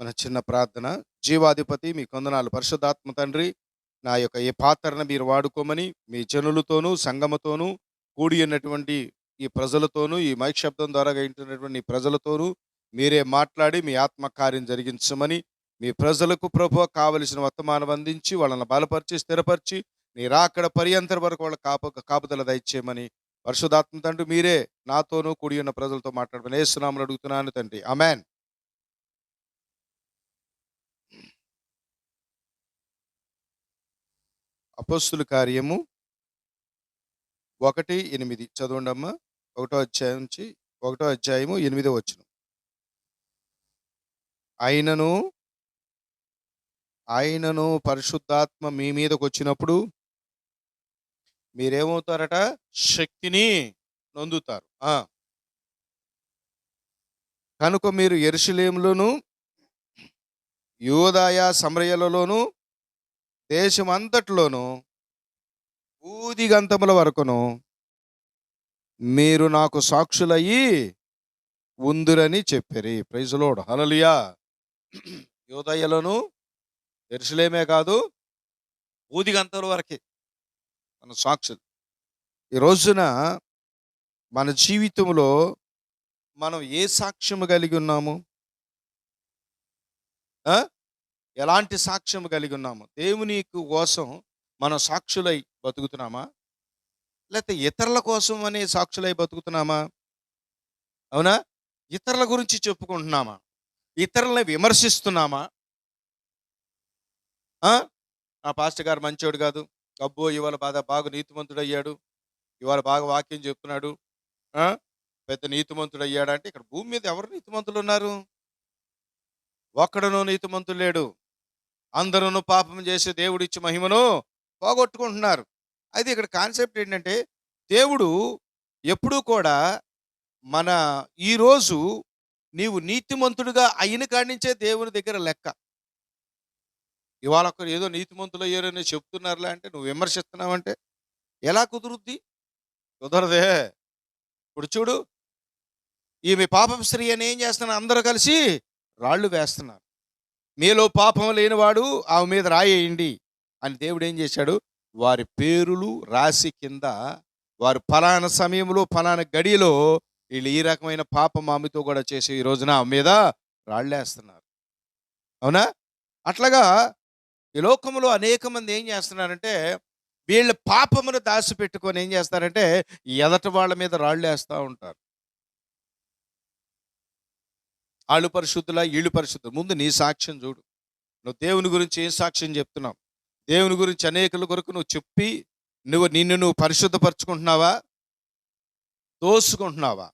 మన చిన్న ప్రార్థన. జీవాధిపతి మీ కొందనాలు పరిశుద్ధాత్మ తండ్రి, నా యొక్క ఈ పాత్రను మీరు వాడుకోమని మీ జనులతోనూ సంగమతోనూ కూడి ఉన్నటువంటి ఈ ప్రజలతోనూ ఈ మైక్ శబ్దం ద్వారా వింటున్నటువంటి ఈ ప్రజలతోనూ మీరే మాట్లాడి మీ ఆత్మకార్యం జరిగించమని, మీ ప్రజలకు ప్రభువా కావలసిన వర్తమానం అందించి వాళ్ళని బలపరిచి స్థిరపరిచి నీ రాకడ పర్యంతర వరకు వాళ్ళ కాపుదల దయచేయమని పరిశుద్ధాత్మ తండ్రి మీరే నాతోనూ కూడి ఉన్న ప్రజలతో మాట్లాడమని యేసు నామములో అడుగుతున్నాను తండ్రి. ఆమేన్. అపోస్తుల కార్యము 1:8 చదవండమ్మా. 1వ అధ్యాయము 8వ వచనం. ఆయనను పరిశుద్ధాత్మ మీ మీదకి వచ్చినప్పుడు మీరేమవుతారట? శక్తిని నొందుతారు. కనుక మీరు యెరూషలేములోను యూదాయ సమరయలలోను దేశమంతట్లోను ఊదిగంతముల వరకును మీరు నాకు సాక్షులయ్యి ఉందురని చెప్పిరి. Praise lord. హల్లెలూయా. యూదయలోను యెరూషలేమే కాదు, ఊదిగంతముల వరకే మన సాక్షులు. ఈ రోజున మన జీవితంలో మనం ఏ సాక్ష్యము కలిగి ఉన్నాము? ఎలాంటి సాక్ష్యం కలిగి ఉన్నాము? దేవుని కోసం మనం సాక్షులై బతుకుతున్నామా, లేకపోతే ఇతరుల కోసం అనే సాక్షులై బతుకుతున్నామా? అవునా? ఇతరుల గురించి చెప్పుకుంటున్నామా? ఇతరులని విమర్శిస్తున్నామా? ఆ పాస్టర్ గారు మంచోడు కాదు, అబ్బో ఇవాళ బాగా నీతిమంతుడు అయ్యాడు, ఇవాళ బాగా వాక్యం చెప్తున్నాడు, పెద్ద నీతిమంతుడు అయ్యాడు. అంటే ఇక్కడ భూమి మీద ఎవరు నీతిమంతులు ఉన్నారు? ఒక్కడనూ నీతిమంతుడు లేడు. అందరూ పాపం చేసి దేవుడిచ్చి మహిమను పోగొట్టుకుంటున్నారు. అయితే ఇక్కడ కాన్సెప్ట్ ఏంటంటే, దేవుడు ఎప్పుడూ కూడా మన ఈరోజు నీవు నీతిమంతుడిగా అయిన కాడి నుంచే దేవుని దగ్గర లెక్క. ఇవాళ ఒక్కరు ఏదో నీతిమంతులు అయ్యారని చెప్తున్నారులే అంటే నువ్వు విమర్శిస్తున్నావంటే ఎలా కుదురుద్ది? కుదరదే. ఇప్పుడు చూడు, ఈమె పాపం స్త్రీ అని ఏం చేస్తున్నారు? అందరూ కలిసి రాళ్ళు వేస్తున్నారు. మీలో పాపం లేనివాడు ఆమె మీద రాయేయండి అని దేవుడు ఏం చేశాడు? వారి పేరులు రాసి కింద వారు ఫలానా సమయంలో ఫలానా గడిలో వీళ్ళు ఈ రకమైన పాపం ఆమెతో కూడా చేసి ఈ రోజున ఆమె మీద రాళ్ళేస్తున్నారు. అవునా? అట్లాగా ఈ లోకంలో అనేక మంది ఏం చేస్తున్నారంటే, వీళ్ళ పాపమును దాచిపెట్టుకొని ఏం చేస్తారంటే ఎదటి వాళ్ళ మీద రాళ్ళు వేస్తూ ఉంటారు. వాళ్ళు పరిశుద్ధులా, వీళ్ళు పరిశుద్ధులు. ముందు నీ సాక్ష్యం చూడు. నువ్వు దేవుని గురించి ఏం సాక్ష్యం చెప్తున్నావు? దేవుని గురించి అనేకుల కొరకు నువ్వు చెప్పి నిన్ను నువ్వు పరిశుద్ధపరచుకుంటున్నావా, దోసుకుంటున్నావా?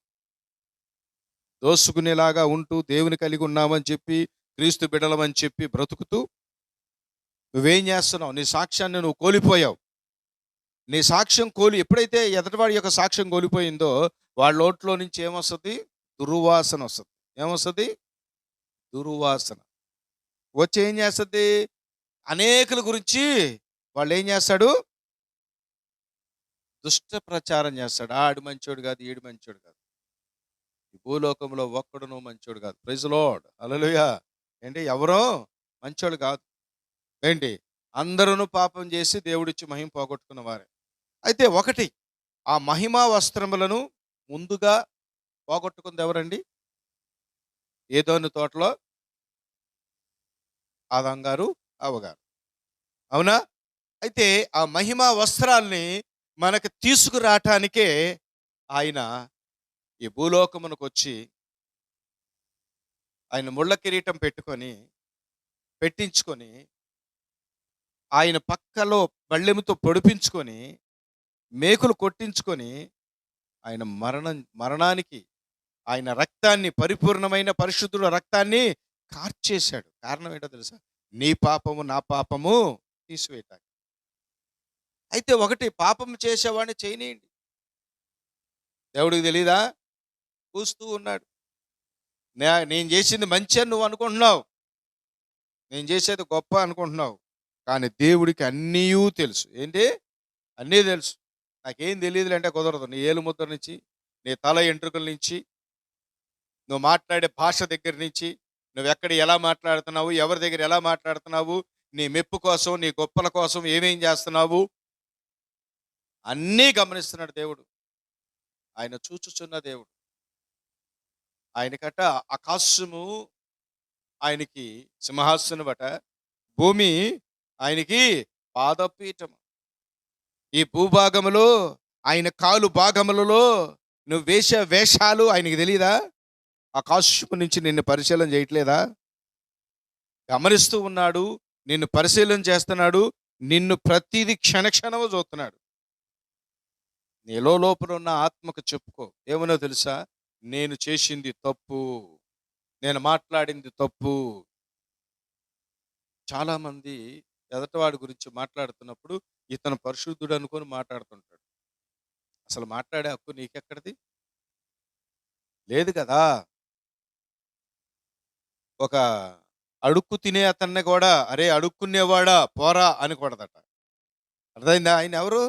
దోసుకునేలాగా ఉంటూ దేవుని కలిగి ఉన్నామని చెప్పి, క్రీస్తు బిడ్డలమని చెప్పి బ్రతుకుతూ నువ్వేం చేస్తున్నావు? నీ సాక్ష్యాన్ని నువ్వు కోల్పోయావు. నీ సాక్ష్యం ఎప్పుడైతే ఎదటివాడి యొక్క సాక్ష్యం కోల్పోయిందో వాళ్ళ నోట్లో నుంచి ఏమొస్తుంది? దుర్వాసన వస్తుంది. ఏమొస్తుంది? దుర్వాసన వచ్చి ఏం చేస్తుంది? అనేకుల గురించి వాళ్ళు ఏం చేస్తాడు? దుష్ట ప్రచారం చేస్తాడు. ఆడు మంచోడు కాదు, ఈడు మంచోడు కాదు, ఈ భూలోకంలో ఒక్కడును మంచోడు కాదు. Praise lord. హల్లెలూయా. ఏంటి? ఎవరో మంచోడు కాదు. ఏంటి? అందరూ పాపం చేసి దేవుడిచ్చి మహిమ పోగొట్టుకున్న వారే. అయితే ఒకటి, ఆ మహిమా వస్త్రములను ముందుగా పోగొట్టుకుంది ఎవరండి? ఏదోను తోటలో ఆదాం గారు, హవ్వ గారు. అవునా? అయితే ఆ మహిమా వస్త్రాల్ని మనకు తీసుకురావటానికే ఆయన ఈ భూలోకమునకు వచ్చి ఆయన ముళ్ళ కిరీటం పెట్టించుకొని ఆయన పక్కలో బళ్ళెముతో పొడిపించుకొని మేకులు కొట్టించుకొని ఆయన మరణానికి ఆయన రక్తాన్ని, పరిపూర్ణమైన పరిశుద్ధుల రక్తాన్ని కార్చేశాడు. కారణం ఏంటో తెలుసా? నీ పాపము నా పాపము తీసివేయటానికి. అయితే ఒకటి, పాపం చేసేవాడిని చేయనీయండి. దేవుడికి తెలీదా? చూస్తూ ఉన్నాడు. నేను చేసింది మంచి అని నువ్వు అనుకుంటున్నావు, నేను చేసేది గొప్ప అనుకుంటున్నావు, కానీ దేవుడికి అన్నీ తెలుసు. ఏంటి? అన్నీ తెలుసు. నాకేం తెలియదులే అంటే కుదరదు. నీ ఏలు ముద్ర నుంచి, నీ తల ఎంట్రుకల నుంచి, నువ్వు మాట్లాడే భాష దగ్గర నుంచి, నువ్వెక్కడ ఎలా మాట్లాడుతున్నావు, ఎవరి దగ్గర ఎలా మాట్లాడుతున్నావు, నీ మెప్పు కోసం, నీ గొప్పల కోసం ఏమేం చేస్తున్నావు అన్నీ గమనిస్తున్నాడు దేవుడు. ఆయన చూచుచున్న దేవుడు. ఆయనకట ఆకాశము ఆయనకి సింహాసనమట, భూమి ఆయనకి పాదపీఠము. ఈ భూభాగములో ఆయన కాలు భాగములలో నువ్వు వేసే వేషాలు ఆయనకి తెలియదా? ఆకాశము నుంచి నిన్ను పరిశీలన చేయట్లేదా? గమనిస్తూ ఉన్నాడు, నిన్ను పరిశీలన చేస్తున్నాడు, నిన్ను ప్రతిదీ క్షణక్షణము చూస్తున్నాడు. నీలో లోపల ఉన్న ఆత్మకు చెప్పుకో, ఏమనో తెలుసా? నేను చేసింది తప్పు, నేను మాట్లాడింది తప్పు. చాలామంది ఎదటివాడి గురించి మాట్లాడుతున్నప్పుడు ఇతను పరిశుద్ధుడు అనుకొని మాట్లాడుతుంటాడు. అసలు మాట్లాడే హక్కు నీకెక్కడిది? లేదు కదా. ఒక అడుక్కు తినే అతన్ని కూడా అరే అడుక్కునేవాడా పోరా అనకూడదట. అర్థమైందా? ఆయన ఎవరు?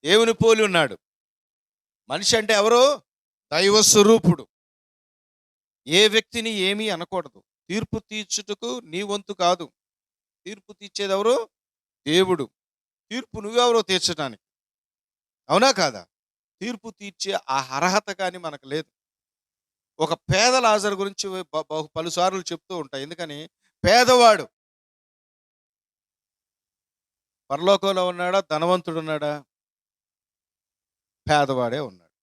దేవుని పోలి ఉన్నాడు. మనిషి అంటే ఎవరు? దైవ స్వరూపుడు. ఏ వ్యక్తిని ఏమీ అనకూడదు. తీర్పు తీర్చుటకు నీ వంతు కాదు. తీర్పు తీర్చేది ఎవరు? దేవుడు. తీర్పు నువ్వెవరో తీర్చడానికి, అవునా కాదా? తీర్పు తీర్చే ఆ అర్హత కానీ మనకు లేదు. ఒక పేద లాజరు గురించి పలుసార్లు చెప్తూ ఉంటాయి. ఎందుకని? పేదవాడు పరలోకంలో ఉన్నాడా, ధనవంతుడు ఉన్నాడా? పేదవాడే ఉన్నాడు.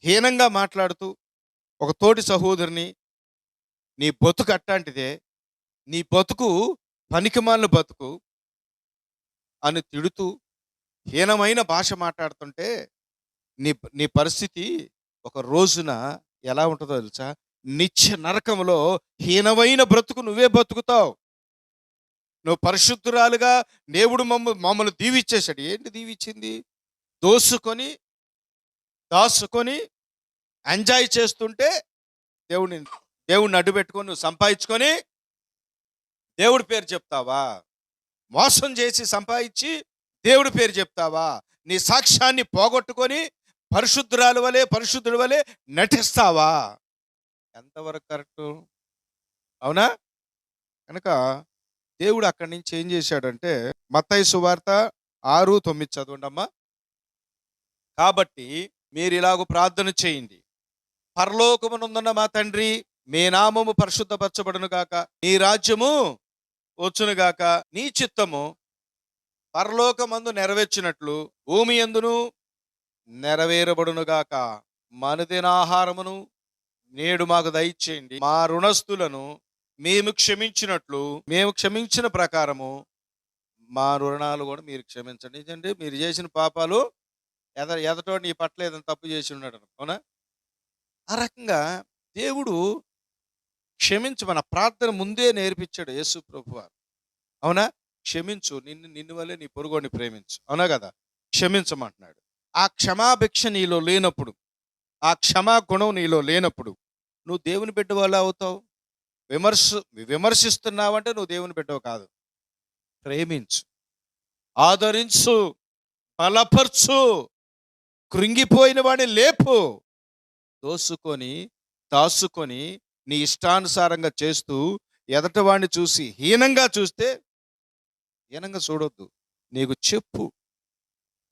హీనంగా మాట్లాడుతూ ఒక తోటి సహోదరుని, నీ బతుకు అట్టాంటిదే, నీ బతుకు పనికిమాలిన బతుకు అని తిడుతూ హీనమైన భాష మాట్లాడుతుంటే నీ నీ పరిస్థితి ఒక రోజున ఎలా ఉంటుందో తెలుసా? నిత్య నరకంలో హీనమైన బ్రతుకు నువ్వే బతుకుతావు. నువ్వు పరిశుద్ధురాలుగా దేవుడు మమ్మల్ని దీవిచ్చేశాడు. ఏంటి దీవిచ్చింది? దాసుకొని ఎంజాయ్ చేస్తుంటే దేవుడిని అడ్డు పెట్టుకొని నువ్వు సంపాదించుకొని దేవుడి పేరు చెప్తావా? మోసం చేసి సంపాదించి దేవుడి పేరు చెప్తావా? నీ సాక్ష్యాన్ని పోగొట్టుకొని పరిశుద్ధుడి వలె నటిస్తావా? ఎంతవరకు కరెక్టు? అవునా? కనుక దేవుడు అక్కడి నుంచి ఏం చేశాడంటే, మత్తయి సువార్త 6:9 చదవండమ్మా. కాబట్టి మీరు ఇలాగ ప్రార్థన చేయండి. పరలోకమునందున్న మా తండ్రి, మీ నామము పరిశుద్ధపరచబడును గాక, నీ రాజ్యము వచ్చును గాక, నీ చిత్తము పరలోకమందు నెరవేర్చినట్లు భూమి యందును నెరవేరబడును గాక. మనదినాహారమును నేడు మాకు దయచేయండి. మా రుణస్థులను మేము క్షమించినట్లు మేము క్షమించిన ప్రకారము మా రుణాలు కూడా మీరు క్షమించండి. ఎందుకంటే మీరు చేసిన పాపాలు ఎదటోడు నీ పట్ల ఏదైనా తప్పు చేసి ఉన్నాడు, అవునా? ఆ రకంగా దేవుడు క్షమించమన్న ప్రార్థన ముందే నేర్పించాడు యేసు ప్రభువారు, అవునా? క్షమించు, నిన్ను వల్లే నీ పొరుగోడిని ప్రేమించు, అవునా కదా? క్షమించమంటున్నాడు. ఆ క్షమాభిక్ష నీలో లేనప్పుడు, ఆ క్షమా గుణం నీలో లేనప్పుడు నువ్వు దేవుని బిడ్డ వల్ల అవుతావు. విమర్శిస్తున్నావంటే నువ్వు దేవుని బిడ్డవు కాదు. ప్రేమించు, ఆదరించు, బలపరచు, కృంగిపోయిన వాడిని లేపు. దాసుకొని నీ ఇష్టానుసారంగా చేస్తూ ఎదటవాడిని చూసి హీనంగా చూడొద్దు. నీకు చెప్పు,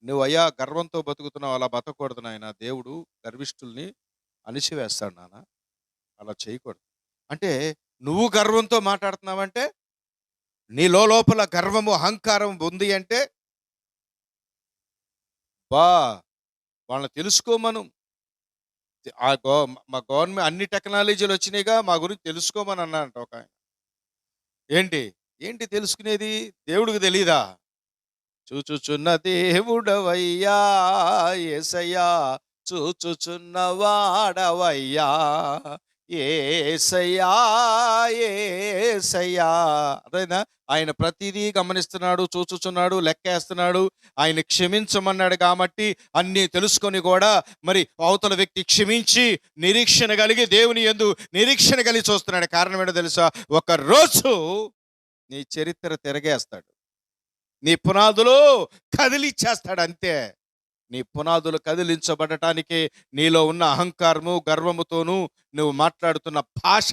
నువ్వు అయ్యా గర్వంతో బతుకుతున్నావు, అలా బతకూడదు నాయన. దేవుడు గర్విష్ఠుల్ని అణిచివేస్తాడు నాన్న, అలా చేయకూడదు. అంటే నువ్వు గర్వంతో మాట్లాడుతున్నావంటే, నీలో లోపల గర్వము అహంకారం ఉంది అంటే వాళ్ళని తెలుసుకోమను. మా గవర్నమెంట్ అన్ని టెక్నాలజీలు వచ్చినాయిగా, మా గురించి తెలుసుకోమని అన్నారంట ఒక ఆయన. ఏంటి తెలుసుకునేది? దేవుడికి తెలీదా? చూచుచున్న దేవుడవయ్యా యేసయ్యా, చూచుచున్నవాడవయ్యా యేసయ్యా యేసయ్యా. అదేనా? ఆయన ప్రతిదీ గమనిస్తున్నాడు, చూచుచున్నాడు, లెక్కేస్తున్నాడు. ఆయన క్షమించమన్నాడు కాబట్టి అన్నీ తెలుసుకొని కూడా మరి అవతల వ్యక్తి క్షమించి నిరీక్షణ కలిగి దేవుని యందు నిరీక్షణ కలిగి చూస్తున్నాడు. కారణం ఏంటో తెలుసా? ఒక రోజు నీ చరిత్ర తిరగేస్తాడు, నీ పునాదులు కదిలిచ్చేస్తాడు. అంతే. నీ పునాదులు కదిలించబడటానికి నీలో ఉన్న అహంకారము, గర్వముతోనూ నువ్వు మాట్లాడుతున్న భాష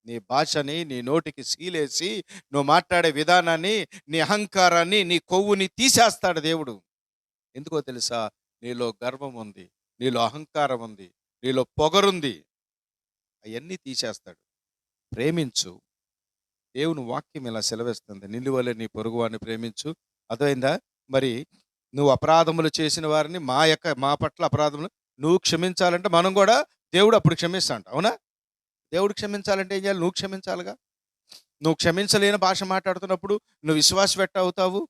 నీ భాషని, నీ నోటికి సీలేసి, నువ్వు మాట్లాడే విధానాన్ని, నీ అహంకారాన్ని, నీ కొవ్వుని తీసేస్తాడు దేవుడు. ఎందుకో తెలుసా? నీలో గర్వం ఉంది, నీలో అహంకారం ఉంది, నీలో పొగరుంది. అయన్నీ తీసేస్తాడు. ప్రేమించు. దేవుని వాక్యం ఇలా సెలవిస్తుంది. నిన్ను వలె నీ పొరుగువాడిని ప్రేమించు. అర్థమైందా? మరి నువ్వు అపరాధములు చేసిన వారిని మా పట్ల అపరాధములు నువ్వు క్షమించాలంటే మనం కూడా దేవుడు అప్పుడు క్షమిస్తాంట. అవునా? దేవుడు క్షమించాలంటే ఏం చేయాలి? నువ్వు క్షమించాలిగా. నువ్వు క్షమించలేని భాష మాట్లాడుతున్నప్పుడు నువ్వు విశ్వాసం ఎట్టా అవుతావు?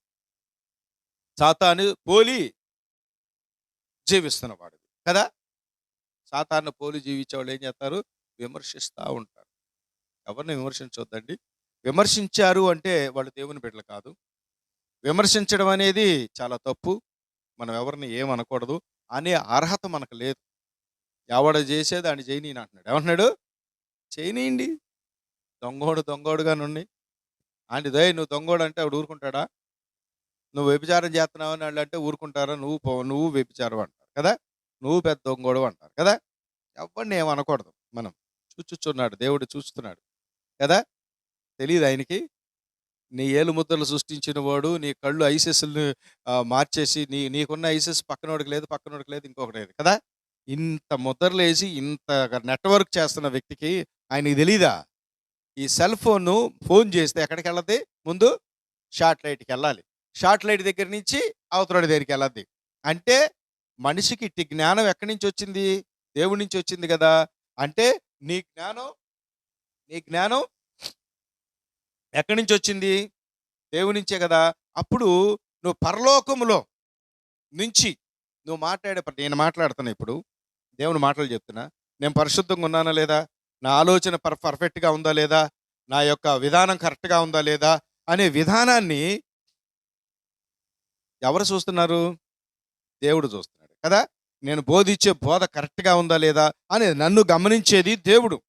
సాతాను పోలి జీవిస్తున్నవాడు కదా. సాతాను పోలి జీవించేవాళ్ళు ఏం చేస్తారు? విమర్శిస్తూ ఉంటారు. ఎవరిని విమర్శించొద్దండి. విమర్శించారు అంటే వాళ్ళు దేవుని బిడ్డలు కాదు. విమర్శించడం అనేది చాలా తప్పు. మనం ఎవరిని ఏమనకూడదు అనే అర్హత మనకు లేదు. ఎవడ చేసేది ఆయన చేయనీయని అంటున్నాడు. ఏమంటున్నాడు? చేయనీయండి. దొంగోడుగా నుండి ఆంటీ దయ్ నువ్వు దొంగోడు అంటే ఆవిడ ఊరుకుంటాడా? నువ్వు వ్యభిచారం చేస్తున్నావు అని వాళ్ళు అంటే ఊరుకుంటారా? నువ్వు వ్యభిచారం అంటారు కదా. నువ్వు పెద్ద దొంగోడు అంటారు కదా. ఎవరిని ఏమనకూడదు మనం. చూచుచున్నాడు దేవుడు, చూస్తున్నాడు కదా. తెలియదు ఆయనకి? నీ ఏలు ముద్దలు సృష్టించిన వాడు, నీ కళ్ళు ఐసెస్ని మార్చేసి నీకున్న ఐసెస్ పక్కనోడికి లేదు, పక్కనోడికి లేదు, ఇంకొకటి లేదు కదా. ఇంత ముద్రలు వేసి ఇంత నెట్వర్క్ చేస్తున్న వ్యక్తికి ఆయనకి తెలీదా? ఈ సెల్ ఫోన్ చేస్తే ఎక్కడికి వెళ్ళద్ది? ముందు షార్ట్ లైట్కి వెళ్ళాలి. షార్ట్ లైట్ దగ్గర నుంచి అవతలడి దగ్గరికి వెళ్ళద్ది. అంటే మనిషికి ఇట్టి జ్ఞానం ఎక్కడి నుంచి వచ్చింది? దేవుడి నుంచి వచ్చింది కదా. అంటే నీ జ్ఞానం ఎక్కడి నుంచి వచ్చింది? దేవుడి నుంచే కదా. అప్పుడు నువ్వు పరలోకములో నుంచి నువ్వు నేను మాట్లాడుతున్నా ఇప్పుడు. దేవుని మాటలు చెప్తున్నా. నేను పరిశుద్ధంగా ఉన్నానా లేదా? నా ఆలోచన పర్ఫెక్ట్గా ఉందా లేదా? నా యొక్క విధానం కరెక్ట్గా ఉందా లేదా అనే విధానాన్ని ఎవరు చూస్తున్నారు? దేవుడు చూస్తున్నాడు కదా. నేను బోధించే బోధ కరెక్ట్గా ఉందా లేదా అని నన్ను గమనించేది దేవుడు.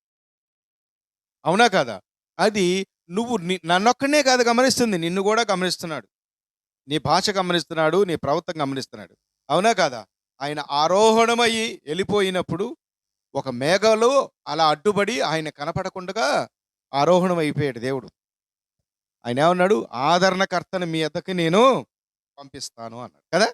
అవునా కదా? అది నువ్వు నన్నొక్కనే కాదు గమనిస్తుంది, నిన్ను కూడా గమనిస్తున్నాడు. నీ భాష గమనిస్తున్నాడు, నీ ప్రవర్తన గమనిస్తున్నాడు. అవునా కాదా? ఆయన ఆరోహణమయ్యి వెళ్ళిపోయినప్పుడు ఒక మేఘంలో అలా అడ్డుపడి ఆయన కనపడకుండా ఆరోహణం అయిపోయాడు దేవుడు. ఆయన ఏమన్నాడు? ఆదరణకర్తను మీ వద్దకు నేను పంపిస్తాను అన్నాడు కదా.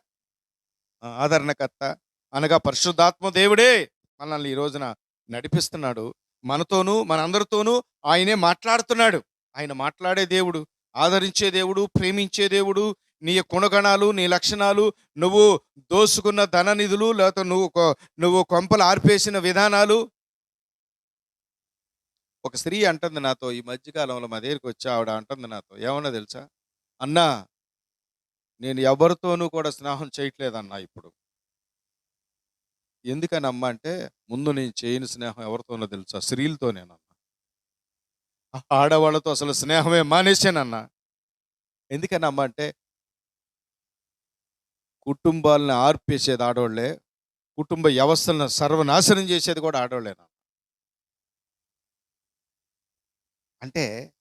ఆదరణకర్త అనగా పరిశుద్ధాత్మ దేవుడే మనల్ని ఈ రోజున నడిపిస్తున్నాడు. మనతోనూ మనందరితోనూ ఆయనే మాట్లాడుతున్నాడు. ఆయన మాట్లాడే దేవుడు, ఆదరించే దేవుడు, ప్రేమించే దేవుడు. నీ గుణగణాలు, నీ లక్షణాలు, నువ్వు దోసుకున్న ధన నిధులు, లేకపోతే నువ్వు కొంపలు ఆర్పేసిన విధానాలు. ఒక స్త్రీ అంటుంది నాతో ఈ మధ్యకాలంలో, మా దగ్గరికి వచ్చి ఆవిడ అంటుంది నాతో, ఏమన్నా తెలుసా? అన్నా, నేను ఎవరితోనూ కూడా స్నేహం చేయట్లేదన్నా ఇప్పుడు. ఎందుకని అమ్మ అంటే, ముందు నేను చేయని స్నేహం ఎవరితోనో తెలుసా? స్త్రీలతోనేనన్నా. ఆడవాళ్ళతో అసలు స్నేహమే మానేశానన్నా. ఎందుకని అమ్మ అంటే, కుటుంబాలను ఆర్పేసేది ఆడవాళ్లే, కుటుంబ వ్యవస్థలను సర్వనాశనం చేసేది కూడా ఆడవాళ్లేనా. అంటే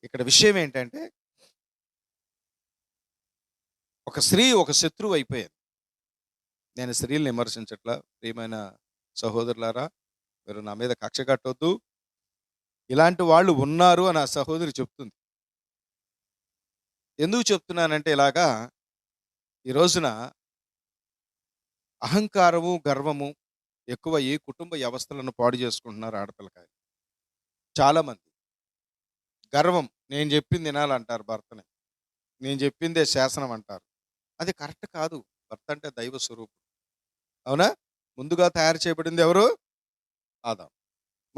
ఇక్కడ విషయం ఏంటంటే, ఒక స్త్రీ ఒక శత్రువు అయిపోయేది. నేను స్త్రీలను విమర్శించట్లా. ప్రియమైన సహోదరులారా, మీరు నా మీద కక్ష కట్టొద్దు. ఇలాంటి వాళ్ళు ఉన్నారు అని ఆ సహోదరి చెప్తుంది. ఎందుకు చెప్తున్నానంటే, ఇలాగా ఈ రోజున అహంకారము, గర్వము ఎక్కువ ఈ కుటుంబ వ్యవస్థలను పాడు చేసుకుంటున్నారు ఆడపిల్లకాయలు. చాలామంది గర్వం, నేను చెప్పింది వినాలంటారు భర్తని. నేను చెప్పిందే శాసనం అంటారు. అది కరెక్ట్ కాదు. భర్త అంటే దైవ స్వరూపం. అవునా? ముందుగా తయారు చేయబడింది ఎవరు? ఆదాం.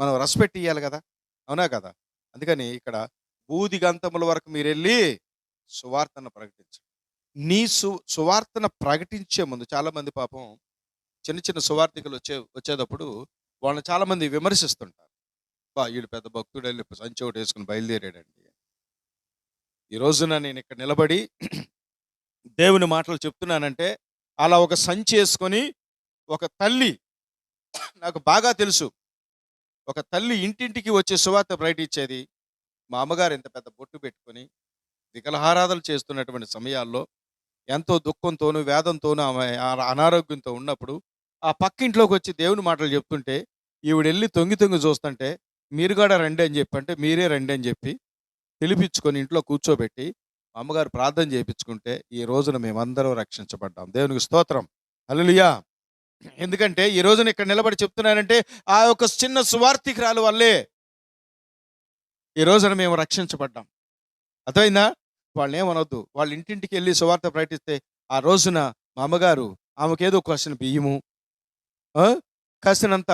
మనం రెస్పెక్ట్ ఇవ్వాలి కదా. అవునా కదా? అందుకని ఇక్కడ బూదిగంతముల వరకు మీరు వెళ్ళి సువార్తను ప్రకటించండి. నీ సువార్తను ప్రకటించే ముందు చాలామంది పాపం చిన్న చిన్న సువార్థికులు వచ్చేటప్పుడు వాళ్ళని చాలామంది విమర్శిస్తుంటారు. వీడు పెద్ద భక్తుడు వెళ్ళి సంచి ఒకటి వేసుకుని బయలుదేరాడండి. ఈ రోజున నేను ఇక్కడ నిలబడి దేవుని మాటలు చెప్తున్నానంటే, అలా ఒక సంచి వేసుకొని ఒక తల్లి, నాకు బాగా తెలుసు, ఒక తల్లి ఇంటింటికి వచ్చే సువార్త ప్రకటించేది. మా అమ్మగారు ఇంత పెద్ద బొట్టు పెట్టుకొని వికలహారాధనలు చేస్తున్నటువంటి సమయాల్లో ఎంతో దుఃఖంతోనూ వేదంతోనూ ఆమె అనారోగ్యంతో ఉన్నప్పుడు ఆ పక్కింట్లోకి వచ్చి దేవుని మాటలు చెప్తుంటే ఈవిడెళ్ళి తొంగి తొంగి చూస్తుంటే మీరు కూడా రండి అని చెప్పి అంటే మీరే రండి అని చెప్పి పిలిపించుకొని ఇంట్లో కూర్చోబెట్టి మా అమ్మగారు ప్రార్థన చేయించుకుంటే ఈ రోజున మేమందరం రక్షించబడ్డాం. దేవునికి స్తోత్రం. హల్లెలూయా. ఎందుకంటే ఈ రోజున ఇక్కడ నిలబడి చెప్తున్నానంటే ఆ యొక్క చిన్న సువార్థికురాలు వల్లే ఈ రోజున మేము రక్షించబడ్డాం. అర్థమైందా? వాళ్ళని ఏమనొద్దు. వాళ్ళ ఇంటింటికి వెళ్ళి సువార్త ప్రకటిస్తే ఆ రోజున మా అమ్మగారు ఆమెకేదో క్వశ్చన్ బియ్యము కాసినంత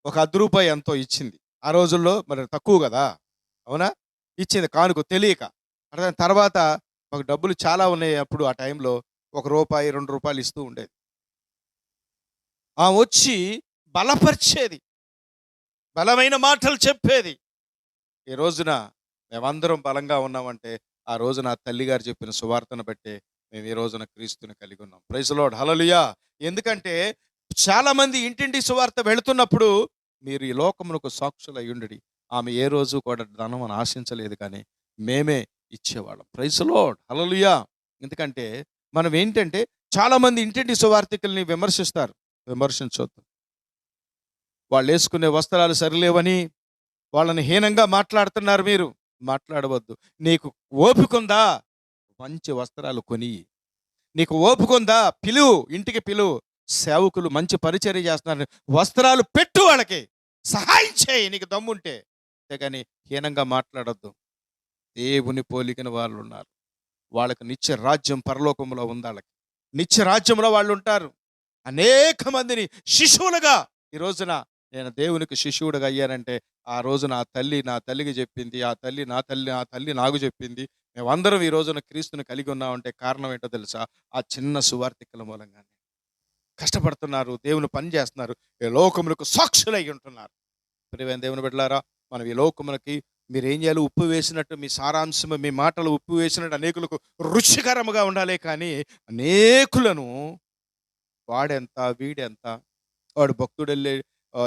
ఒక ₹10 ఎంతో ఇచ్చింది. ఆ రోజుల్లో మరి తక్కువ కదా, అవునా? ఇచ్చింది కానుక తెలియక. తర్వాత మాకు డబ్బులు చాలా ఉన్నాయి అప్పుడు ఆ టైంలో ₹1 ₹2 ఇస్తూ ఉండేది. వచ్చి బలపరిచేది, బలమైన మాటలు చెప్పేది. ఈ రోజున మేమందరం బలంగా ఉన్నామంటే ఆ రోజున తల్లిగారు చెప్పిన సువార్తను బట్టే మేము ఈ రోజున క్రీస్తుని కలిగి ఉన్నాం. Praise lord. హల్లెలూయా. ఎందుకంటే చాలా మంది ఇంటింటి సువార్త వెళుతున్నప్పుడు మీరు ఈ లోకమునకు సాక్షులు అయ్యుండి. ఆమె ఏ రోజు కూడా ధనం అని ఆశించలేదు, కానీ మేమే ఇచ్చేవాళ్ళం. Praise lord. హల్లెలూయా. ఎందుకంటే మనం ఏంటంటే చాలా మంది ఇంటింటి సువార్థికుల్ని విమర్శిస్తారు. విమర్శించొద్దు. వాళ్ళు వేసుకునే వస్త్రాలు సరిలేవని వాళ్ళని హీనంగా మాట్లాడుతున్నారు. మీరు మాట్లాడవద్దు. నీకు ఓపికందా మంచి వస్త్రాలు కొని, నీకు ఓపికందా పిలువు, ఇంటికి పిలువు. సేవకులు మంచి పరిచర్య చేస్తున్నారు, వస్త్రాలు పెట్టు, వాళ్ళకి సహాయం చేయి నీకు దమ్ముంటే. అంతేగాని హీనంగా మాట్లాడొద్దు. దేవుని పోలికన వాళ్ళు ఉన్నారు. వాళ్ళకి నిత్య రాజ్యం పరలోకంలో ఉంది. వాళ్ళకి నిత్య రాజ్యంలో వాళ్ళు ఉంటారు. అనేక మందిని శిశువులుగా ఈ రోజున నేను దేవునికి శిష్యుడుగా అయ్యానంటే ఆ రోజున ఆ తల్లి నా తల్లికి చెప్పింది, ఆ తల్లి నా తల్లి నాకు చెప్పింది. మేమందరం ఈ రోజున క్రీస్తుని కలిగి ఉన్నామంటే కారణం ఏంటో తెలుసా? ఆ చిన్న సువార్థికుల మూలంగానే. కష్టపడుతున్నారు, దేవుని పని చేస్తున్నారు, ఈ లోకములకు సాక్షులై ఉంటున్నారు. ప్రియమైన దేవుని బిడ్డలారా, మనం ఈ లోకములకి మీరేం చేయాలి? ఉప్పు వేసినట్టు మీ సారాంశం, మీ మాటలు ఉప్పు వేసినట్టు అనేకులకు రుచికరముగా ఉండాలి. కానీ అనేకులను వాడెంత వీడెంత, వాడు భక్తుడెళ్ళే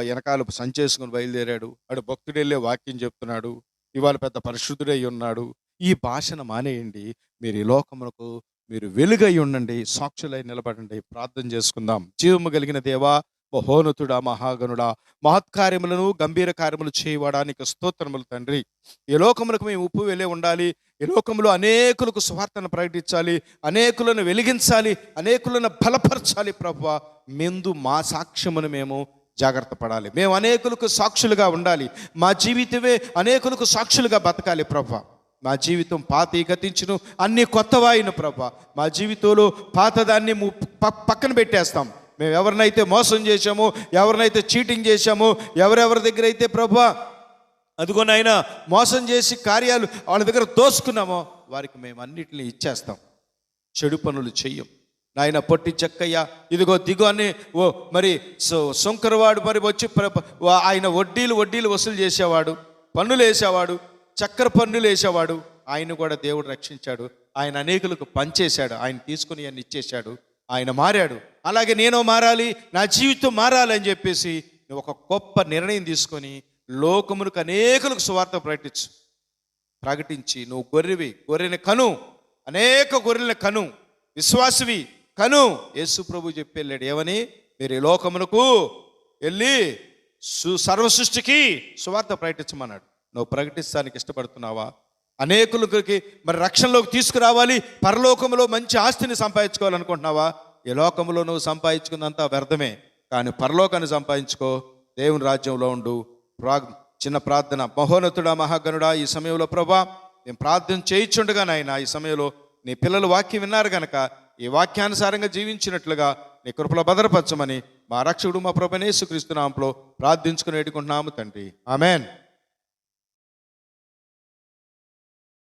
వెనకాల సంచేసుకుని బయలుదేరాడు, వాడు భక్తుడెళ్ళే వాక్యం చెప్తున్నాడు, ఇవాళ పెద్ద పరిశుద్ధుడై ఉన్నాడు. ఈ భాషను మానేయండి. మీరు ఈ లోకమునకు మీరు వెలుగై ఉండండి, సాక్షులై నిలబడండి. ప్రార్థన చేసుకుందాం. జీవము కలిగిన దేవా, మహోన్నతుడా, మహాగణుడా, మహత్కార్యములను గంభీర కార్యములు చేయడానికి స్తోత్రములు తండ్రి. ఈ లోకములకు మేము ఉప్పు వెళ్ళే ఉండాలి. ఈ లోకంలో అనేకులకు సువార్తను ప్రకటించాలి, అనేకులను వెలిగించాలి, అనేకులను బలపరచాలి. ప్రభువా, మెందు మా సాక్ష్యమును మేము జాగ్రత్త పడాలి. మేము అనేకులకు సాక్షులుగా ఉండాలి. మా జీవితమే అనేకులకు సాక్షులుగా బతకాలి. ప్రభువా, మా జీవితం పాత గతించును, అన్ని కొత్తవాయిను. ప్రభువా, మా జీవితంలో పాతదాన్ని పక్కన పెట్టేస్తాం. మేము ఎవరినైతే మోసం చేశామో, ఎవరినైతే చీటింగ్ చేశామో, ఎవరెవరి దగ్గర అయితే ప్రభువా అదిగోనైనా మోసం చేసి కార్యాలు వాళ్ళ దగ్గర దోసుకున్నామో వారికి మేము అన్నిటిని ఇచ్చేస్తాం. చెడు పనులు చెయ్యం నాయన. పొట్టి చెక్కయ్య ఇదిగో దిగో అని మరి సొంకరవాడు మరి వచ్చి ఆయన వడ్డీలు వసూలు చేసేవాడు, పన్నులు వేసేవాడు, చక్కెర పన్నులు వేసేవాడు. ఆయన కూడా దేవుడు రక్షించాడు. ఆయన అనేకులకు పనిచేశాడు. ఆయన తీసుకుని అన్ని ఇచ్చేశాడు. ఆయన మారాడు. అలాగే నేను మారాలి, నా జీవితం మారాలి అని చెప్పేసి నువ్వు ఒక గొప్ప నిర్ణయం తీసుకొని లోకమునకు అనేకులకు సువార్త ప్రకటించి నువ్వు గొర్రెని కను, అనేక గొర్రెలను కను, విశ్వాసవి కను. యేసు ప్రభు చెప్పి వెళ్ళాడు ఏమని? మీరు ఈ లోకమునకు వెళ్ళి సర్వ సృష్టికి సువార్త ప్రకటించమన్నాడు. నువ్వు ప్రకటిస్తానికి ఇష్టపడుతున్నావా? అనేకులకి మరి రక్షణలోకి తీసుకురావాలి, పరలోకంలో మంచి ఆస్తిని సంపాదించుకోవాలనుకుంటున్నావా? ఈ లోకంలో నువ్వు సంపాదించుకున్నంత వ్యర్థమే, కానీ పరలోకాన్ని సంపాదించుకో, దేవుని రాజ్యంలో ఉండు. చిన్న ప్రార్థన. మహోన్నతుడా, మహాగణుడా, ఈ సమయంలో ప్రభా నేను ప్రార్థన చేయించుండగా నాయన, ఈ సమయంలో నీ పిల్లలు వాక్యం విన్నారు గనక ఈ వాక్యానుసారంగా జీవించినట్లుగా నీ కృపలో భద్రపరచమని మా రక్షకుడు మా ప్రభువైన యేసుక్రీస్తు నామములో ప్రార్థించుకుని వేడుకుంటున్నాము తండ్రి. ఆమేన్.